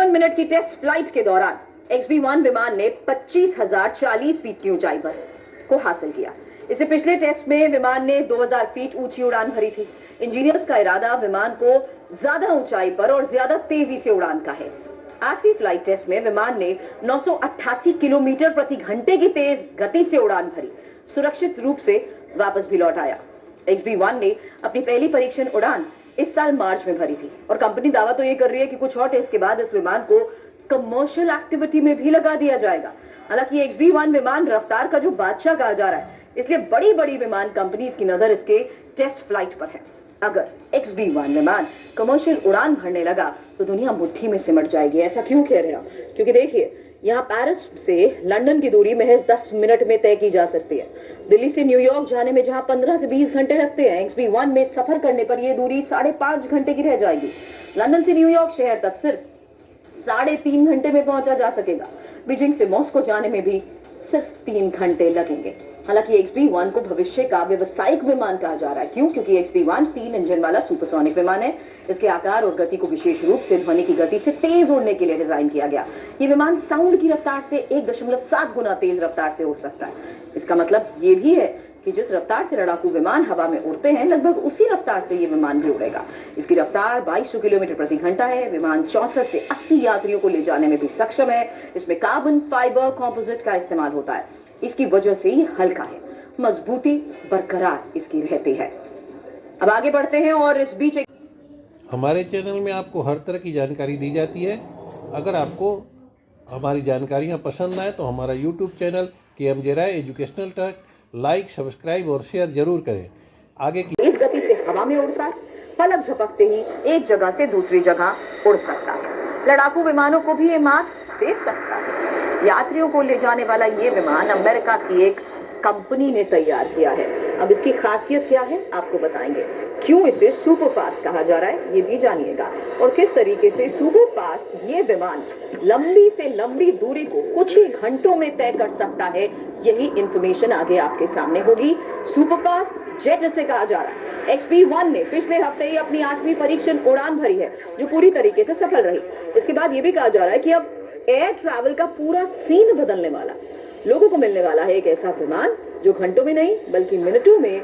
55 minute की test flight के दौरान XB-1 विमान ने 25,040 फीट की ऊंचाई पर को हासिल किया। इससे पिछले टेस्ट में विमान ने 2000 फीट ऊंची उड़ान भरी थी। इंजीनियर्स का इरादा विमान को ज्यादा ऊंचाई पर और ज्यादा तेजी से उड़ान का है। 8वीं फ्लाइट टेस्ट में विमान ने 988 किलोमीटर प्रति घंटे की तेज गति से उड़ान भरी, सुरक्षित रूप से वापस भी लौट आया। XB-1 ने अपनी पहली परीक्षण उड़ान इस साल मार्च में भरी थी और कंपनी दावा तो ये कर रही है कि कुछ और टेस्ट के बाद इस विमान को कमर्शियल एक्टिविटी में भी लगा दिया जाएगा। हालांकि XB-1 विमान रफ्तार का जो बादशाह कहा जा रहा है, इसलिए बड़ी बड़ी विमान कंपनीज की नजर इसके टेस्ट फ्लाइट पर है। अगर XB-1 विमान कमर्शियल उड़ान भरने लगा तो दुनिया मुट्ठी में सिमट जाएगी। ऐसा क्यों कह रहे हैं? क्योंकि देखिए, यहाँ पेरिस से लंदन की दूरी महज 10 मिनट में तय की जा सकती है। दिल्ली से न्यूयॉर्क जाने में जहां 15 से 20 घंटे लगते हैं, XB-1 में सफर करने पर यह दूरी 5.5 घंटे की रह जाएगी। लंदन से न्यूयॉर्क शहर तक सिर्फ 3.5 घंटे में पहुंचा जा सकेगा। बीजिंग से मॉस्को जाने में भी सिर्फ 3 घंटे लगेंगे। हालांकि XB-1 को भविष्य का व्यवसायिक विमान कहा जा रहा है। क्यों? क्योंकि XB-1 3 इंजन वाला सुपरसोनिक विमान है। इसके आकार और गति को विशेष रूप से ध्वनि की गति से तेज उड़ने के लिए डिजाइन किया गया। ये विमान साउंड की रफ्तार से 1.7 गुना तेज रफ्तार से उड़ सकता है। इसका मतलब ये भी है कि जिस रफ्तार से लड़ाकू विमान हवा में उड़ते हैं, लगभग उसी रफ्तार से ये विमान भी उड़ेगा। इसकी रफ्तार 2200 किलोमीटर प्रति घंटा है। विमान 64 से 80 यात्रियों को ले जाने में भी सक्षम है। इसमें कार्बन फाइबर कंपोजिट का इस्तेमाल होता है। इसकी वजह से ही हल्का है, मजबूती बरकरार इसकी रहती है। अब आगे बढ़ते हैं और इस बीच हमारे चैनल में आपको हर तरह की जानकारी दी जाती है। अगर आपको हमारी जानकारियाँ पसंद आए तो हमारा YouTube channel KMJ Rai educational trust like, subscribe और शेयर जरूर करें। आगे की इस गति से हवा में उड़ता है, पलक झपकते ही एक जगह से दूसरी जगह उड़ सकता है। लड़ाकू विमानों को भी ये मात दे सकता है। यात्रियों को ले जाने वाला ये विमान अमेरिका की एक कंपनी ने तैयार किया है। अब इसकी खासियत क्या है आपको बताएंगे। क्यों इसे सुपर फास्ट कहा जा रहा है ये भी जानिएगा, और किस तरीके से सुपर फास्ट ये विमान लंबी से लंबी दूरी को कुछ ही घंटों में तय कर सकता है। यही इंफॉर्मेशन आगे आपके सामने होगी। सुपर फास्ट जेट जिसे कहा जा रहा है। XB-1 ने पिछले हफ्ते ही अपनी 8वीं परीक्षण उड़ान भरी है, जो पूरी तरीके से सफल रही। इसके बाद ये भी कहा जा रहा है कि अब एयर ट्रैवल का पूरा सीन बदलने वाला, लोगों को मिलने वाला है एक ऐसा विमान जो घंटों में नहीं बल्कि मिनटों में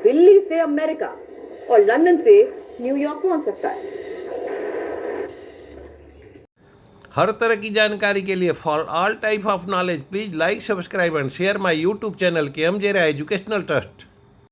दिल्ली से अमेरिका और लंदन से न्यूयॉर्क पहुंच सकता है। हर तरह की जानकारी के लिए for all type of knowledge please like, subscribe and share my YouTube channel KMJ Rai educational trust.